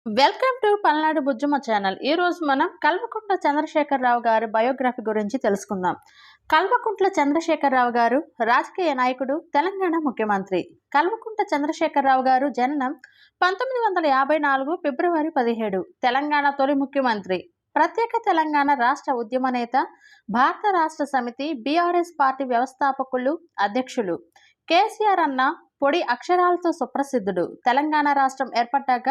Welcome to Palnadu Bujjamma channel. ఈ రోజు మనం కల్వకుంట్ల చంద్రశేఖరరావు గారి బయోగ్రఫీ గురించి తెలుసుకుందాం. కల్వకుంట్ల చంద్రశేఖరరావు గారు రాజకీయ నాయకుడు, తెలంగాణ ముఖ్యమంత్రి. కల్వకుంట్ల చంద్రశేఖరరావు గారు జననం 1954 ఫిబ్రవరి 17. తెలంగాణ తొలి ముఖ్యమంత్రి, ప్రత్యేక తెలంగాణ రాష్ట్ర ఉద్యమ నేత, భారత రాష్ట్ర సమితి బీఆర్ఎస్ పార్టీ వ్యవస్థాపకులు, అధ్యక్షులు. కేసీఆర్ అన్న పొడి అక్షరాలతో సుప్రసిద్ధుడు. తెలంగాణ రాష్ట్రం ఏర్పడ్డాక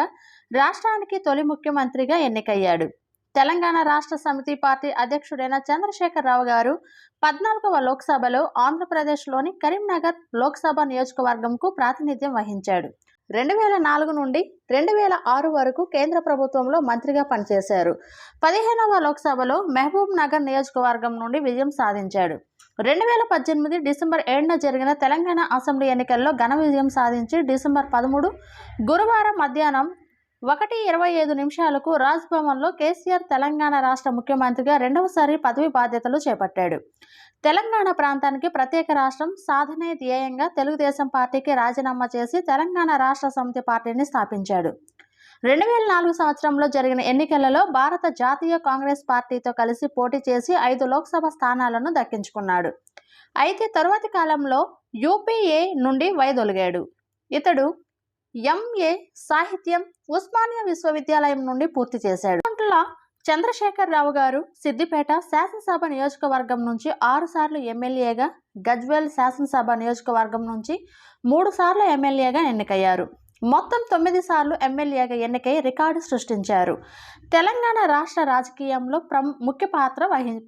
రాష్ట్రానికి తొలి ముఖ్యమంత్రిగా ఎన్నికయ్యాడు. తెలంగాణ రాష్ట్ర సమితి పార్టీ అధ్యక్షుడైన చంద్రశేఖరరావు గారు 14వ లోక్సభలో ఆంధ్రప్రదేశ్లోని కరీంనగర్ లోక్సభ నియోజకవర్గంకు ప్రాతినిధ్యం వహించాడు. 2004 నుండి 2006 వరకు కేంద్ర ప్రభుత్వంలో మంత్రిగా పనిచేశారు. 15వ లోక్సభలో మహబూబ్ నగర్ నియోజకవర్గం నుండి విజయం సాధించాడు. 2018 డిసెంబర్ 7న జరిగిన తెలంగాణ అసెంబ్లీ ఎన్నికల్లో ఘన విజయం సాధించి డిసెంబర్ 13 గురువారం మధ్యాహ్నం 1:25 రాజ్భవన్లో కేసీఆర్ తెలంగాణ రాష్ట్ర ముఖ్యమంత్రిగా రెండవసారి పదవి బాధ్యతలు చేపట్టాడు. తెలంగాణ ప్రాంతానికి ప్రత్యేక రాష్ట్రం సాధనే ధ్యేయంగా తెలుగుదేశం పార్టీకి రాజీనామా చేసి తెలంగాణ రాష్ట్ర సమితి పార్టీని స్థాపించాడు. 2004 సంవత్సరంలో జరిగిన ఎన్నికలలో భారత జాతీయ కాంగ్రెస్ పార్టీతో కలిసి పోటీ చేసి 5 లోక్సభ స్థానాలను దక్కించుకున్నాడు. అయితే తరువాతి కాలంలో యూపీఏ నుండి వైదొలిగాడు. ఇతడు ఎంఏ సాహిత్యం ఉస్మానియా విశ్వవిద్యాలయం నుండి పూర్తి చేశాడు. చంద్రశేఖరరావు గారు సిద్దిపేట శాసనసభ నియోజకవర్గం నుంచి 6 సార్లు ఎమ్మెల్యేగా, గజ్వేల్ శాసనసభ నియోజకవర్గం నుంచి 3 సార్లు ఎమ్మెల్యేగా ఎన్నికయ్యారు. మొత్తం 9 సార్లు ఎమ్మెల్యేగా ఎన్నికై రికార్డు సృష్టించారు. తెలంగాణ రాష్ట్ర రాజకీయంలో ముఖ్య పాత్ర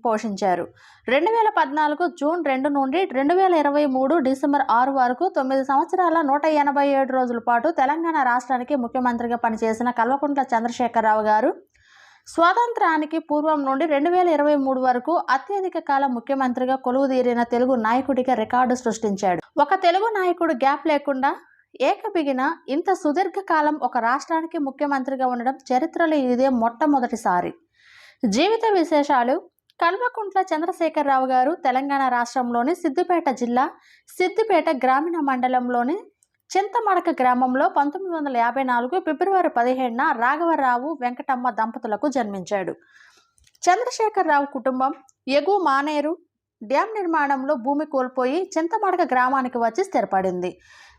పోషించారు. 2014 జూన్ 2 నుండి 2023 డిసెంబర్ 6 వరకు 9 సంవత్సరాల 187 రోజుల పాటు తెలంగాణ రాష్ట్రానికి ముఖ్యమంత్రిగా పనిచేసిన కల్వకుంట్ల చంద్రశేఖరరావు గారు స్వాతంత్రానికి పూర్వం నుండి 2023 వరకు అత్యధిక కాలం ముఖ్యమంత్రిగా కొలువుదీరిన తెలుగు నాయకుడిగా రికార్డు సృష్టించాడు. ఒక తెలుగు నాయకుడు గ్యాప్ లేకుండా ఏకబిగిన ఇంత సుదీర్ఘకాలం ఒక రాష్ట్రానికి ముఖ్యమంత్రిగా ఉండడం చరిత్రలో ఇదే మొట్టమొదటిసారి. జీవిత విశేషాలు. కల్వకుంట్ల చంద్రశేఖరరావు గారు తెలంగాణ రాష్ట్రంలోని సిద్దిపేట జిల్లా సిద్దిపేట గ్రామీణ మండలంలోని చింతమడక గ్రామంలో 1954 ఫిబ్రవరి 17న రాఘవరావు వెంకటమ్మ దంపతులకు జన్మించాడు. చంద్రశేఖరరావు కుటుంబం ఎగువ మానేరు డ్యాం నిర్మాణంలో భూమి కోల్పోయి చింతమడక గ్రామానికి వచ్చి స్థిరపడింది.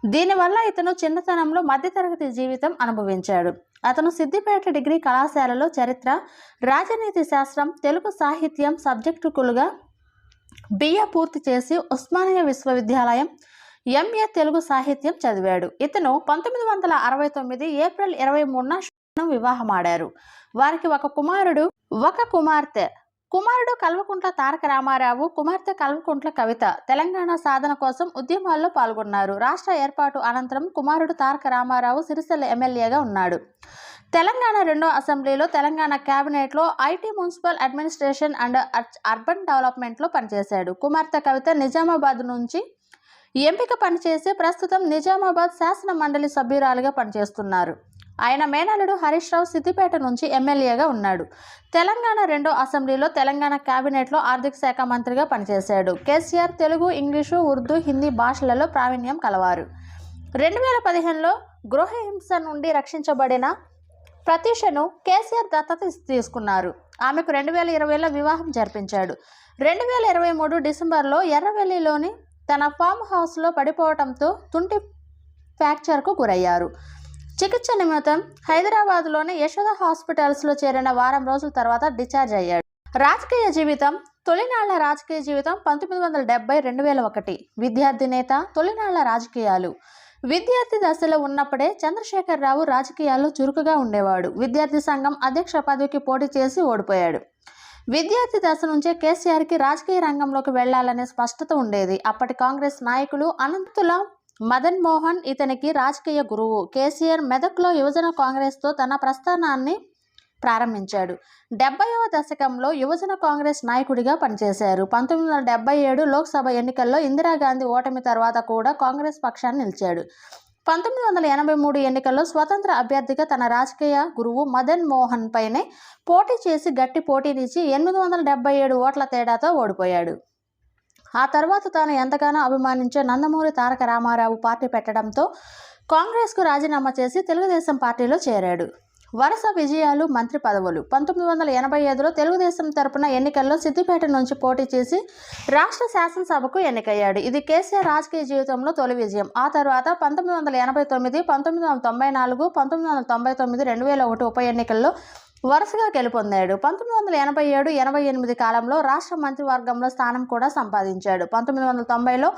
దీనివల్ల ఇతను చిన్నతనంలో మధ్యతరగతి జీవితం అనుభవించాడు. అతను సిద్దిపేట డిగ్రీ కళాశాలలో చరిత్ర, రాజనీతి శాస్త్రం, తెలుగు సాహిత్యం సబ్జెక్టులుగా బిఏ పూర్తి చేసి ఉస్మానియా విశ్వవిద్యాలయం ఎంఏ తెలుగు సాహిత్యం చదివాడు. ఇతను 1969 ఏప్రిల్ 23న వివాహమాడారు. వారికి ఒక కుమారుడు, ఒక కుమార్తె. కుమారుడు కల్వకుంట్ల తారక రామారావు, కుమార్తె కల్వకుంట్ల కవిత తెలంగాణ సాధన కోసం ఉద్యమాల్లో పాల్గొన్నారు. రాష్ట్ర ఏర్పాటు అనంతరం కుమారుడు తారక రామారావు సిరిసిల్ల ఎమ్మెల్యేగా ఉన్నాడు. తెలంగాణ 2వ అసెంబ్లీలో తెలంగాణ కేబినెట్లో IT, municipal administration and urban డెవలప్మెంట్లో పనిచేశాడు. కుమార్తె కవిత నిజామాబాద్ నుంచి ఎంపిక పనిచేసి ప్రస్తుతం నిజామాబాద్ శాసన మండలి సభ్యురాలుగా పనిచేస్తున్నారు. ఆయన మేనల్లుడు హరీష్ రావు సిద్దిపేట నుంచి ఎమ్మెల్యేగా ఉన్నాడు. తెలంగాణ 2వ అసెంబ్లీలో తెలంగాణ కేబినెట్లో ఆర్థిక శాఖ మంత్రిగా పనిచేశాడు. కేసీఆర్ తెలుగు, ఇంగ్లీషు, ఉర్దూ, హిందీ భాషలలో ప్రావీణ్యం కలవారు. 2015లో గృహహింస నుండి రక్షించబడిన ప్రతీషను కేసీఆర్ దత్తత తీసుకున్నారు. ఆమెకు 2020లో వివాహం జరిపించాడు. 2023 డిసెంబర్లో ఎర్రవెల్లిలోని తన ఫామ్ హౌస్లో పడిపోవడంతో తుంటి ఫ్రాక్చర్కు గురయ్యారు. చికిత్స నిమిత్తం హైదరాబాద్లోని యశోద హాస్పిటల్స్లో చేరిన వారం రోజుల తర్వాత డిశ్చార్జ్ అయ్యాడు. రాజకీయ జీవితం. తొలినాళ్ల రాజకీయ జీవితం 1970-2001. విద్యార్థి నేత. తొలినాళ్ల రాజకీయాలు. విద్యార్థి దశలో ఉన్నప్పుడే చంద్రశేఖరరావు రాజకీయాల్లో చురుకుగా ఉండేవాడు. విద్యార్థి సంఘం అధ్యక్ష పదవికి పోటీ చేసి ఓడిపోయాడు. విద్యార్థి దశ నుంచే కేసీఆర్కి రాజకీయ రంగంలోకి వెళ్లాలనే స్పష్టత ఉండేది. అప్పటి కాంగ్రెస్ నాయకులు అనంతుల మదన్ మోహన్ ఇతనికి రాజకీయ గురువు. కేసీఆర్ మెదక్లో యువజన కాంగ్రెస్తో తన ప్రస్థానాన్ని ప్రారంభించాడు. 70వ దశకంలో యువజన కాంగ్రెస్ నాయకుడిగా పనిచేశారు. 1977 లోక్సభ ఎన్నికల్లో ఇందిరాగాంధీ ఓటమి తర్వాత కూడా కాంగ్రెస్ పక్షాన్ని నిలిచాడు. 1983 ఎన్నికల్లో స్వతంత్ర అభ్యర్థిగా తన రాజకీయ గురువు మదన్ మోహన్ పైనే పోటీ చేసి గట్టి పోటీనిచ్చి 877 ఓట్ల తేడాతో ఓడిపోయాడు. ఆ తర్వాత తాను ఎంతగానో అభిమానించే నందమూరి తారక రామారావు పార్టీ పెట్టడంతో కాంగ్రెస్కు రాజీనామా చేసి తెలుగుదేశం పార్టీలో చేరాడు. వరుస విజయాలు, మంత్రి పదవులు. 1985లో తెలుగుదేశం తరపున ఎన్నికల్లో సిద్దిపేట నుంచి పోటీ చేసి రాష్ట్ర శాసనసభకు ఎన్నికయ్యాడు. ఇది కేసీఆర్ రాజకీయ జీవితంలో తొలి విజయం. ఆ తర్వాత 1989, 1994, 1999, 2001 ఉప ఎన్నికల్లో వరుసగా గెలుపొందాడు. 1987, 88 కాలంలో రాష్ట్ర మంత్రివర్గంలో స్థానం కూడా సంపాదించాడు. 1990లో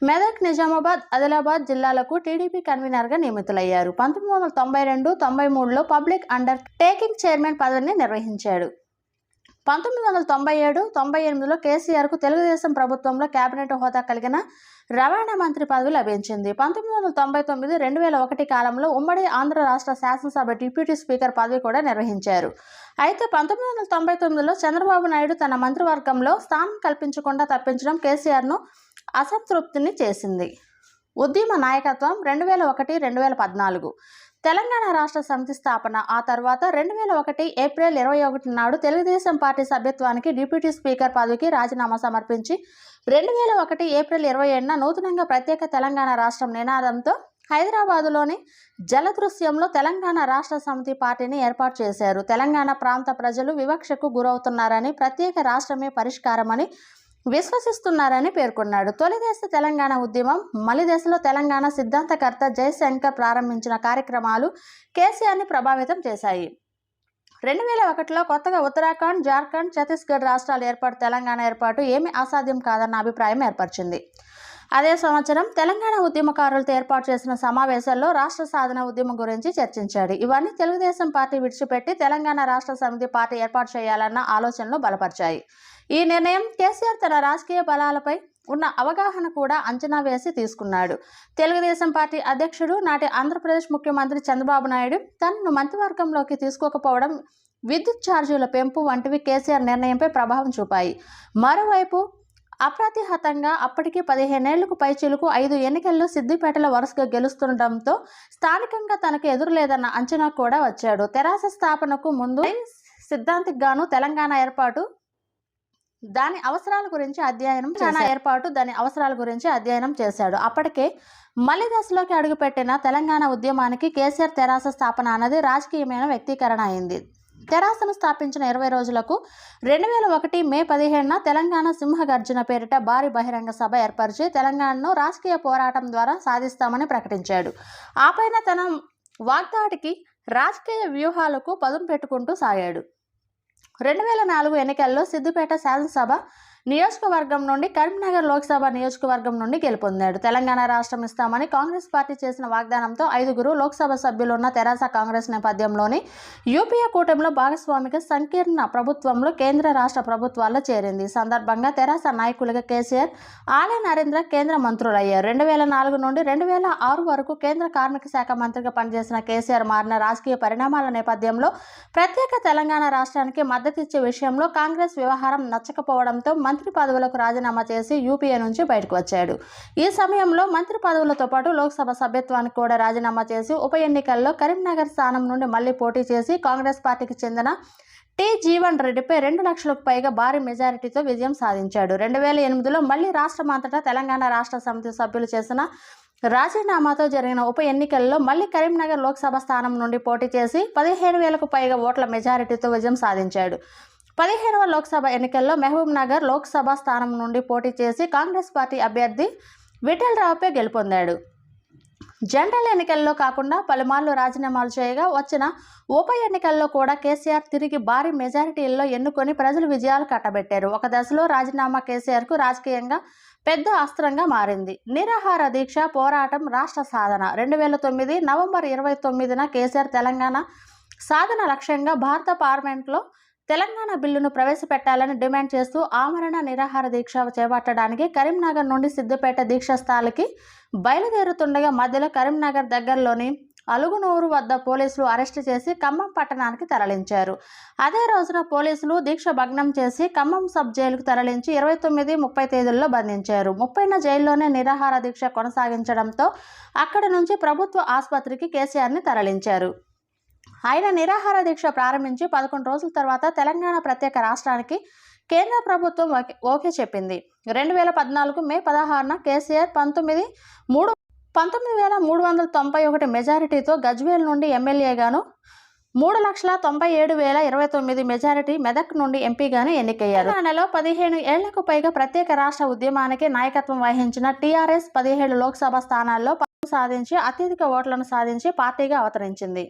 మెదక్, నిజామాబాద్, ఆదిలాబాద్ జిల్లాలకు టీడీపీ కన్వీనర్గా నియమితులయ్యారు. 1992, 93లో పబ్లిక్ అండర్ టేకింగ్ చైర్మన్ పదవిని నిర్వహించాడు. 1997, 98లో కేసీఆర్కు తెలుగుదేశం ప్రభుత్వంలో కేబినెట్ హోదా కలిగిన రవాణా మంత్రి పదవి లభించింది. 1999, 2001 కాలంలో ఉమ్మడి ఆంధ్ర రాష్ట్ర శాసనసభ డిప్యూటీ స్పీకర్ పదవి కూడా నిర్వహించారు. అయితే 1999లో చంద్రబాబు నాయుడు తన మంత్రివర్గంలో స్థానం కల్పించకుండా తప్పించడం కేసీఆర్ను అసంతృప్తిని చేసింది. ఉద్యమ నాయకత్వం 2001, 2014 తెలంగాణ రాష్ట్ర సమితి స్థాపన. ఆ తర్వాత 2001 ఏప్రిల్ 21 నాడు తెలుగుదేశం పార్టీ సభ్యత్వానికి డిప్యూటీ స్పీకర్ పదవికి రాజీనామా సమర్పించి 2001 ఏప్రిల్ 27న నూతనంగా ప్రత్యేక తెలంగాణ రాష్ట్రం నినాదంతో హైదరాబాదులోని జలదృశ్యంలో తెలంగాణ రాష్ట్ర సమితి పార్టీని ఏర్పాటు చేశారు. తెలంగాణ ప్రాంత ప్రజలు వివక్షకు గురవుతున్నారని, ప్రత్యేక రాష్ట్రమే పరిష్కారమని విశ్వసిస్తున్నారని పేర్కొన్నాడు. తొలిదశ తెలంగాణ ఉద్యమం, మలిదశలో తెలంగాణ సిద్ధాంతకర్త జయశంకర్ ప్రారంభించిన కార్యక్రమాలు కేసీఆర్ని ప్రభావితం చేశాయి. 2001లో కొత్తగా ఉత్తరాఖండ్, జార్ఖండ్, ఛత్తీస్గఢ్ రాష్ట్రాలు ఏర్పాటు తెలంగాణ ఏర్పాటు ఏమీ అసాధ్యం కాదన్న అభిప్రాయం ఏర్పరిచింది. అదే సంవత్సరం తెలంగాణ ఉద్యమకారులతో ఏర్పాటు చేసిన సమావేశాల్లో రాష్ట్ర సాధన ఉద్యమం గురించి చర్చించాడు. ఇవన్నీ తెలుగుదేశం పార్టీ విడిచిపెట్టి తెలంగాణ రాష్ట్ర సమితి పార్టీ ఏర్పాటు చేయాలన్న ఆలోచనలు బలపరిచాయి. ఈ నిర్ణయం కేసీఆర్ తన రాజకీయ బలాలపై ఉన్న అవగాహన కూడా అంచనా వేసి తీసుకున్నాడు. తెలుగుదేశం పార్టీ అధ్యక్షుడు, నాటి ఆంధ్రప్రదేశ్ ముఖ్యమంత్రి చంద్రబాబు నాయుడు తనను మంత్రివర్గంలోకి తీసుకోకపోవడం, విద్యుత్ ఛార్జీల పెంపు వంటివి కేసీఆర్ నిర్ణయంపై ప్రభావం చూపాయి. మరోవైపు అప్రతిహతంగా అప్పటికి 15 ఏళ్లకు పైచిలుకు 5 ఎన్నికల్లో సిద్దిపేటలో వరుసగా గెలుస్తుండటంతో స్థానికంగా తనకు ఎదురులేదన్న అంచనా కూడా వచ్చాడు. తెరాస స్థాపనకు ముందు సిద్ధాంతిగాను తెలంగాణ ఏర్పాటు దాని అవసరాల గురించి అధ్యయనం చేశాడు. అప్పటికే మళ్లీ దశలోకి అడుగుపెట్టిన తెలంగాణ ఉద్యమానికి కేసీఆర్ తెరాస స్థాపన అన్నది రాజకీయమైన వ్యక్తీకరణ అయింది. తెరాసను స్థాపించిన 20 రోజులకు 2001 మే 15న తెలంగాణ సింహగర్జన పేరిట భారీ బహిరంగ సభ ఏర్పరిచి తెలంగాణను రాజకీయ పోరాటం ద్వారా సాధిస్తామని ప్రకటించాడు. ఆపైన తన వాగ్దాటికి రాజకీయ వ్యూహాలకు పదును పెట్టుకుంటూ సాగాడు. 2004 ఎన్నికల్లో సిద్దిపేట శాసనసభ నియోజకవర్గం నుండి కరీంనగర్ లోక్సభ నియోజకవర్గం నుండి గెలుపొందాడు. తెలంగాణ రాష్ట్రం ఇస్తామని కాంగ్రెస్ పార్టీ చేసిన వాగ్దానంతో 5 లోక్సభ సభ్యులున్న తెరాస కాంగ్రెస్ నేపథ్యంలోని యూపీఏ కూటమిలో భాగస్వామిక సంకీర్ణ ప్రభుత్వంలో కేంద్ర రాష్ట్ర ప్రభుత్వాల్లో చేరింది. సందర్భంగా తెరాస నాయకులుగా కేసీఆర్, ఆలయ నరేంద్ర కేంద్ర మంత్రులయ్యారు. 2004 నుండి 2006 వరకు కేంద్ర కార్మిక శాఖ మంత్రిగా పనిచేసిన కేసీఆర్ మారిన రాజకీయ పరిణామాల నేపథ్యంలో ప్రత్యేక తెలంగాణ రాష్ట్రానికి మద్దతిచ్చే విషయంలో కాంగ్రెస్ వ్యవహారం నచ్చకపోవడంతో మంత్రి పదవులకు రాజీనామా చేసి యూపీఏ నుంచి బయటకు వచ్చాడు. ఈ సమయంలో మంత్రి పదవులతో పాటు లోక్సభ సభ్యత్వానికి కూడా రాజీనామా చేసి ఉప ఎన్నికల్లో కరీంనగర్ స్థానం నుండి మళ్లీ పోటీ చేసి కాంగ్రెస్ పార్టీకి చెందిన టి. జీవన్ రెడ్డిపై 2 లక్షలకు పైగా భారీ మెజారిటీతో విజయం సాధించాడు. 2008లో మళ్లీ రాష్ట్రమంతటా తెలంగాణ రాష్ట్ర సమితి సభ్యులు చేసిన రాజీనామాతో జరిగిన ఉప ఎన్నికల్లో మళ్లీ కరీంనగర్ లోక్సభ స్థానం నుండి పోటీ చేసి 15,000కు పైగా ఓట్ల మెజారిటీతో విజయం సాధించాడు. 15వ లోక్సభ ఎన్నికల్లో మహబూబ్ నగర్ లోక్సభ స్థానం నుండి పోటీ చేసి కాంగ్రెస్ పార్టీ అభ్యర్థి విఠల్ రావుపై గెలుపొందాడు. జనరల్ ఎన్నికల్లో కాకుండా పలుమార్లు రాజీనామాలు చేయగా వచ్చిన ఉప ఎన్నికల్లో కూడా కేసీఆర్ తిరిగి భారీ మెజారిటీల్లో ఎన్నుకొని ప్రజలు విజయాలు కట్టబెట్టారు. ఒక దశలో రాజీనామా కేసీఆర్కు రాజకీయంగా పెద్ద అస్త్రంగా మారింది. నిరాహార దీక్ష పోరాటం, రాష్ట్ర సాధన. 2009 నవంబర్ 29న కేసీఆర్ తెలంగాణ సాధన లక్ష్యంగా భారత పార్లమెంట్లో తెలంగాణ బిల్లును ప్రవేశపెట్టాలని డిమాండ్ చేస్తూ ఆమరణ నిరాహార దీక్ష చేపట్టడానికి కరీంనగర్ నుండి సిద్దిపేట దీక్ష స్థలికి బయలుదేరుతుండగా మధ్యలో కరీంనగర్ దగ్గరలోని అలుగునూరు వద్ద పోలీసులు అరెస్టు చేసి ఖమ్మం పట్టణానికి తరలించారు. అదే రోజున పోలీసులు దీక్ష భగ్నం చేసి ఖమ్మం సబ్ జైలుకు తరలించి 29, 30 తేదీల్లో బంధించారు. 30న జైల్లోనే నిరాహార దీక్ష కొనసాగించడంతో అక్కడి నుంచి ప్రభుత్వ ఆసుపత్రికి కేసీఆర్ని తరలించారు. ఆయన నిరాహార దీక్ష ప్రారంభించి 11 రోజుల తర్వాత తెలంగాణ ప్రత్యేక రాష్ట్రానికి కేంద్ర ప్రభుత్వం ఓకే చెప్పింది. 2014 మే 16న కేసీఆర్ 19,391 మెజారిటీతో గజ్వేల్ నుండి ఎమ్మెల్యేగాను, 3,97,029 మెజారిటీ మెదక్ నుండి ఎంపీగాను ఎన్నికయ్యారు. తెలంగాణలో 15 ఏళ్లకు పైగా ప్రత్యేక రాష్ట్ర ఉద్యమానికి నాయకత్వం వహించిన టీఆర్ఎస్ 17 లోక్సభ స్థానాల్లో సాధించి అత్యధిక ఓట్లను సాధించి పార్టీగా అవతరించింది.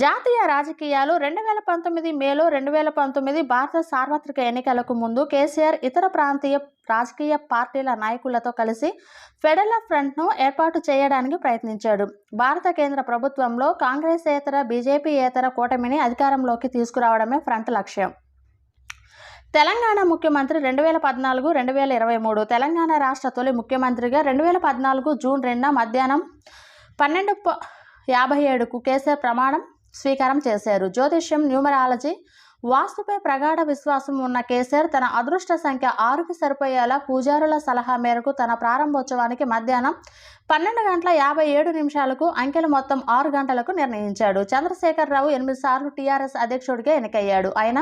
జాతీయ రాజకీయాలు 2019 మేలో 2019 భారత సార్వత్రిక ఎన్నికలకు ముందు కేసీఆర్ ఇతర ప్రాంతీయ రాజకీయ పార్టీల నాయకులతో కలిసి ఫెడరల్ ఫ్రంట్ను ఏర్పాటు చేయడానికి ప్రయత్నించాడు. భారత కేంద్ర ప్రభుత్వంలో కాంగ్రెసేతర బీజేపీయేతర కూటమిని అధికారంలోకి తీసుకురావడమే ఫ్రంట్ లక్ష్యం. తెలంగాణ ముఖ్యమంత్రి 2014-2023 తెలంగాణ రాష్ట్ర తొలి ముఖ్యమంత్రిగా 2014 జూన్ 2 మధ్యాహ్నం 12:57కు కేసీఆర్ ప్రమాణం స్వీకారం చేశారు. జ్యోతిష్యం, న్యూమరాలజీ, వాస్తుపై ప్రగాఢ విశ్వాసం ఉన్న కేసీఆర్ తన అదృష్ట సంఖ్య 6కి సరిపోయేలా పూజారుల సలహా మేరకు తన ప్రారంభోత్సవానికి మధ్యాహ్నం 12:57 అంకెలు మొత్తం 6 గంటలకు నిర్ణయించాడు. చంద్రశేఖరరావు 8 సార్లు టీఆర్ఎస్ అధ్యక్షుడిగా ఎన్నికయ్యాడు. ఆయన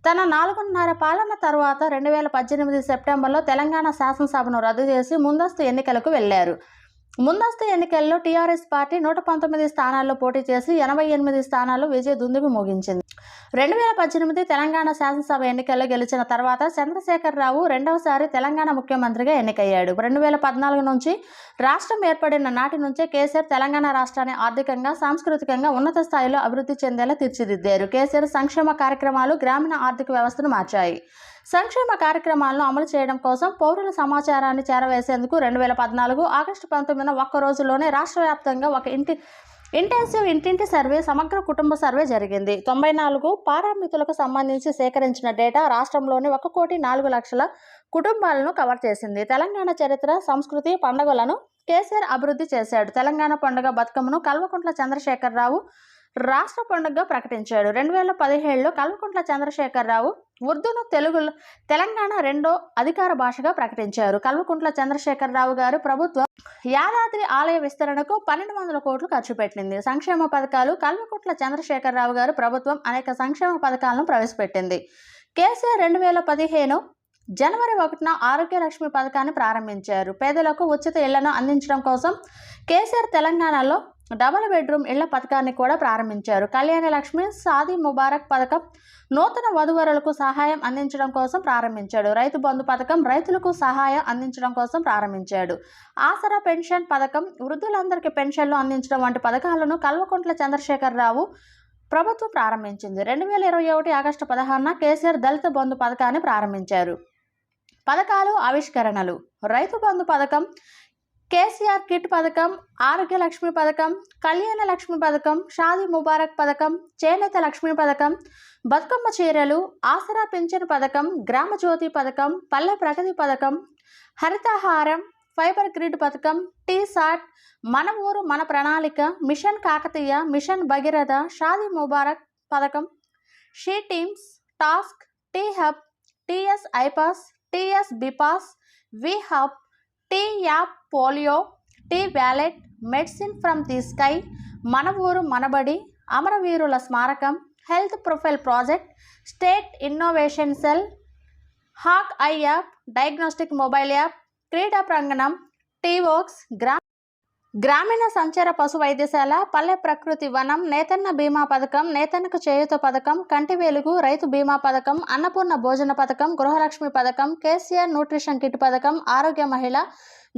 తన 4.5 పాలన తర్వాత 2018 సెప్టెంబర్లో తెలంగాణ శాసనసభను రద్దు చేసి ముందస్తు ఎన్నికలకు వెళ్లారు. ముందస్తు ఎన్నికల్లో టీఆర్ఎస్ పార్టీ 119 స్థానాల్లో పోటీ చేసి 88 స్థానాల్లో విజయ దుందుబి మోగించింది. 2018 తెలంగాణ శాసనసభ ఎన్నికల్లో గెలిచిన తర్వాత చంద్రశేఖరరావు రెండవసారి తెలంగాణ ముఖ్యమంత్రిగా ఎన్నికయ్యాడు. 2014 నుంచి రాష్ట్రం ఏర్పడిన నాటి నుంచే కేసీఆర్ తెలంగాణ రాష్ట్రాన్ని ఆర్థికంగా, సాంస్కృతికంగా ఉన్నత స్థాయిలో అభివృద్ధి చెందేలా తీర్చిదిద్దారు. కేసీఆర్ సంక్షేమ కార్యక్రమాలు గ్రామీణ ఆర్థిక వ్యవస్థను మార్చాయి. సంక్షేమ కార్యక్రమాలను అమలు చేయడం కోసం పౌరుల సమాచారాన్ని చేరవేసేందుకు 2014 ఆగస్టు 19న ఒక్క రోజులోనే రాష్ట్ర వ్యాప్తంగా ఒక ఇంటెన్సివ్ ఇంటింటి సర్వే, సమగ్ర కుటుంబ సర్వే జరిగింది. 94 పారామితులకు సంబంధించి సేకరించిన డేటా రాష్ట్రంలోని 1,04,00,000 కుటుంబాలను కవర్ చేసింది. తెలంగాణ చరిత్ర, సంస్కృతి, పండుగలను కేసీఆర్ అభివృద్ధి చేశాడు. తెలంగాణ పండుగ బతుకమ్మను కల్వకుంట్ల చంద్రశేఖరరావు రాష్ట్ర పండుగగా ప్రకటించాడు. 2017లో కల్వకుంట్ల చంద్రశేఖరరావు ఉర్దూను తెలంగాణ రెండో అధికార భాషగా ప్రకటించారు. కల్వకుంట్ల చంద్రశేఖరరావు గారు ప్రభుత్వం యాదాద్రి ఆలయ విస్తరణకు 1,200 కోట్లు ఖర్చు పెట్టింది. సంక్షేమ పథకాలు కల్వకుంట్ల చంద్రశేఖరరావు గారు ప్రభుత్వం అనేక సంక్షేమ పథకాలను ప్రవేశపెట్టింది. కేసీఆర్ 2015 జనవరి 1న ఆరోగ్య లక్ష్మి పథకాన్ని ప్రారంభించారు. పేదలకు ఉచిత ఇళ్లను అందించడం కోసం కేసీఆర్ తెలంగాణలో డబుల్ బెడ్రూమ్ ఇళ్ల పథకాన్ని కూడా ప్రారంభించారు. కళ్యాణ లక్ష్మి, షాదీ ముబారక్ పథకం నూతన వధువరులకు సహాయం అందించడం కోసం ప్రారంభించాడు. రైతు బంధు పథకం రైతులకు సహాయం అందించడం కోసం ప్రారంభించాడు. ఆసరా పెన్షన్ పథకం, వృద్ధులందరికీ పెన్షన్లు అందించడం వంటి పథకాలను కల్వకుంట్ల చంద్రశేఖరరావు ప్రభుత్వం ప్రారంభించింది. 2021 ఆగస్టు 16న కేసీఆర్ దళిత బంధు పథకాన్ని ప్రారంభించారు. పథకాలు, ఆవిష్కరణలు: రైతు బంధు పథకం, కేసీఆర్ కిట్ పథకం, ఆరోగ్య లక్ష్మి పథకం, కళ్యాణ లక్ష్మి పథకం, షాదీ ముబారక్ పథకం, చేనేత లక్ష్మి పథకం, బతుకమ్మ చీరలు, ఆసరా పింఛన్ పథకం, గ్రామ జ్యోతి పథకం, పల్లె ప్రగతి పథకం, హరితహారం, ఫైబర్ గ్రిడ్ పథకం, టీ-సాట్, మన ఊరు మన ప్రణాళిక, మిషన్ కాకతీయ, మిషన్ భగీరథ, షాదీ ముబారక్ పథకం, she teams, task, T hub, TS iPASS, TS bPASS, we hub, T app folio, T wallet, medicine from the sky, మన ఊరు మనబడి, అమరవీరుల స్మారకం, health profile project, state innovation cell, hawk eye app, diagnostic mobile app, క్రీడా ప్రాంగణం, టీవోక్స్, గ్రామీణ సంచార పశు వైద్యశాల, పల్లె ప్రకృతి వనం, నేతన్న బీమా పథకం, నేతన్నకు చేయూత పథకం, కంటి వెలుగు, రైతు బీమా పథకం, అన్నపూర్ణ భోజన పథకం, గృహలక్ష్మి పథకం, కేసీఆర్ న్యూట్రిషన్ కిట్ పథకం, ఆరోగ్య మహిళ,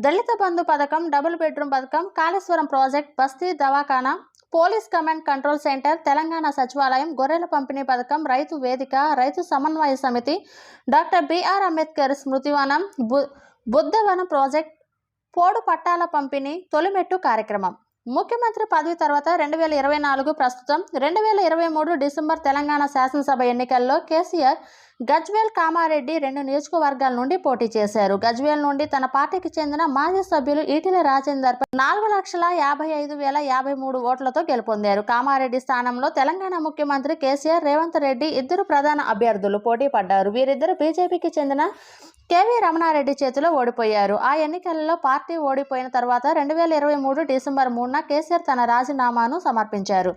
దళిత బంధు పథకం, డబుల్ బెడ్రూమ్ పథకం, కాళేశ్వరం ప్రాజెక్ట్, బస్తీ దవాఖానా, police command control centre, Telangana సచివాలయం, గొర్రెల పంపిణీ పథకం, రైతు వేదిక, రైతు సమన్వయ సమితి, డాక్టర్ బిఆర్ అంబేద్కర్ స్మృతివనం, బుద్ధవనం ప్రాజెక్ట్, పోడు పట్టాల పంపిణీ, తొలిమెట్టు కార్యక్రమం. ముఖ్యమంత్రి పదవి తర్వాత 2024 ప్రస్తుతం 2023 డిసెంబర్ తెలంగాణ శాసనసభ ఎన్నికల్లో కేసీఆర్ గజ్వేల్, కామారెడ్డి 2 నియోజకవర్గాల నుండి పోటీ చేశారు. గజ్వేల్ నుండి తన పార్టీకి చెందిన మాజీ సభ్యులు ఈటెల రాజేందర్ పై 4,55,053 ఓట్లతో గెలుపొందారు. కామారెడ్డి స్థానంలో తెలంగాణ ముఖ్యమంత్రి కేసీఆర్, రేవంత్ రెడ్డి ఇద్దరు ప్రధాన అభ్యర్థులు పోటీ పడ్డారు. వీరిద్దరు బీజేపీకి చెందిన కేవీ రమణారెడ్డి చేతిలో ఓడిపోయారు. ఆ ఎన్నికలలో పార్టీ ఓడిపోయిన తర్వాత 2023 డిసెంబర్ 3న కేసీఆర్ తన రాజీనామాను సమర్పించారు.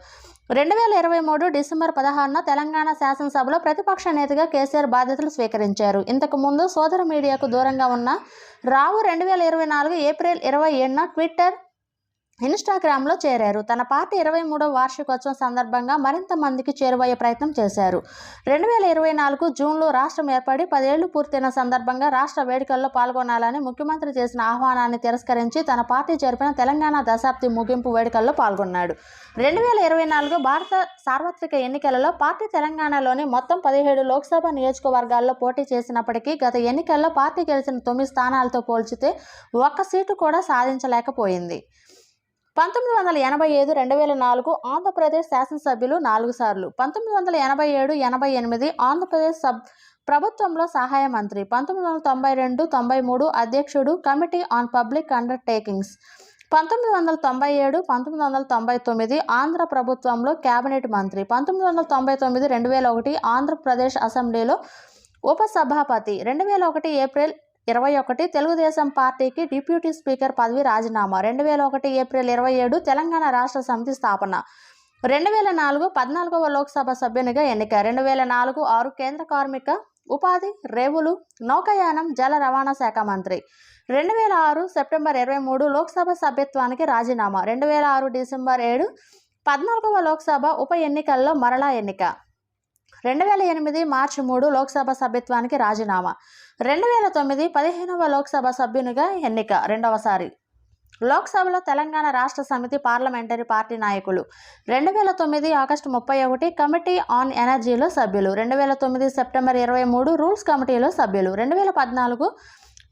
2023 డిసెంబర్ 16న తెలంగాణ శాసనసభలో ప్రతిపక్ష నేతగా కేసీఆర్ బాధ్యతలు స్వీకరించారు. ఇంతకు ముందు సోదర మీడియాకు దూరంగా ఉన్న రావు 2024 ఏప్రిల్ 27న ట్విట్టర్ ఇన్స్టాగ్రామ్లో చేరారు. తన పార్టీ 23వ వార్షికోత్సవం సందర్భంగా మరింత మందికి చేరువయ్యే ప్రయత్నం చేశారు. 2024 జూన్లో రాష్ట్రం ఏర్పడి 10 ఏళ్లు పూర్తయిన సందర్భంగా రాష్ట్ర వేడుకల్లో పాల్గొనాలని ముఖ్యమంత్రి చేసిన ఆహ్వానాన్ని తిరస్కరించి తన పార్టీ జరిపిన తెలంగాణ దశాబ్ది ముగింపు వేడుకల్లో పాల్గొన్నాడు. 2024 భారత సార్వత్రిక ఎన్నికలలో పార్టీ తెలంగాణలోని మొత్తం 17 లోక్సభ నియోజకవర్గాల్లో పోటీ చేసినప్పటికీ గత ఎన్నికల్లో పార్టీ గెలిచిన 9 స్థానాలతో పోల్చితే ఒక్క సీటు కూడా సాధించలేకపోయింది. 1985, 2004 ఆంధ్రప్రదేశ్ శాసనసభ్యులు 4 సార్లు, 1987, 88 ఆంధ్రప్రదేశ్ ప్రభుత్వంలో సహాయ మంత్రి, 1992, 93 అధ్యక్షుడు committee on public undertakings, 1997, 1999 Andhra ప్రభుత్వంలో కేబినెట్ మంత్రి, 1999, 2001 ఆంధ్రప్రదేశ్ అసెంబ్లీలో ఉపసభాపతి, 2001 ఏప్రిల్ 21 తెలుగుదేశం పార్టీకి డిప్యూటీ స్పీకర్ పదవి రాజీనామా, 2001 ఏప్రిల్ 27 తెలంగాణ రాష్ట్ర సమితి స్థాపన, 2004 14వ లోక్సభ సభ్యునిగా ఎన్నిక, 2004 6 కేంద్ర కార్మిక, ఉపాధి, రేవులు, నౌకాయానం, జల రవాణా శాఖ మంత్రి, 2006 సెప్టెంబర్ 23 లోక్సభ సభ్యత్వానికి రాజీనామా, 2006 డిసెంబర్ 7 14వ లోక్సభ ఉప ఎన్నికల్లో మరలా ఎన్నిక, 2008 మార్చి 3 లోక్సభ సభ్యత్వానికి రాజీనామా, 2009 15వ లోక్సభ సభ్యునిగా ఎన్నిక రెండవసారి, లోక్సభలో తెలంగాణ రాష్ట్ర సమితి పార్లమెంటరీ పార్టీ నాయకులు, 2009 ఆగస్టు 31 కమిటీ ఆన్ ఎనర్జీలో సభ్యులు, 2009 సెప్టెంబర్ 23 రూల్స్ కమిటీలో సభ్యులు, 2014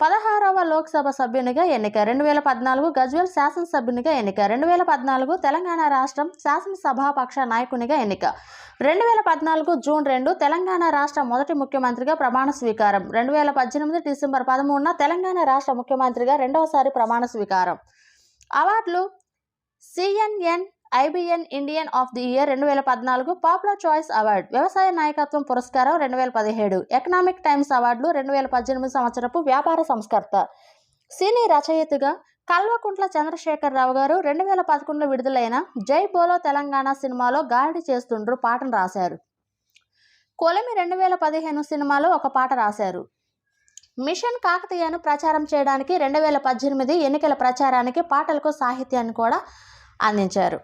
16వ లోక్సభ సభ్యునిగా ఎన్నిక, 2014 గజ్వేల్ శాసనసభ్యునిగా ఎన్నిక, 2014 తెలంగాణ రాష్ట్రం శాసనసభాపక్ష నాయకునిగా ఎన్నిక, 2014 జూన్ 2 తెలంగాణ రాష్ట్ర మొదటి ముఖ్యమంత్రిగా ప్రమాణ స్వీకారం, 2018 డిసెంబర్ 13 తెలంగాణ రాష్ట్ర ముఖ్యమంత్రిగా రెండవసారి ప్రమాణ స్వీకారం. అవార్డులు: CNN IBN Indian of the year 2014 popular choice award, వ్యవసాయ నాయకత్వం పురస్కారం 2017, ఎకనామిక్ టైమ్స్ అవార్డులు 2018 సంవత్సరపు వ్యాపార సంస్కర్త. సినీ రచయితగా కల్వకుంట్ల చంద్రశేఖరరావు గారు 2011 విడుదలైన జై బోలో తెలంగాణ సినిమాలో గారడి చేస్తుండ్రు పాటను రాశారు. కొలిమి 2015 సినిమాలో ఒక పాట రాశారు. మిషన్ కాకతీయను ప్రచారం చేయడానికి 2018 ఎన్నికల ప్రచారానికి పాటలకు సాహిత్యాన్ని కూడా అందించారు.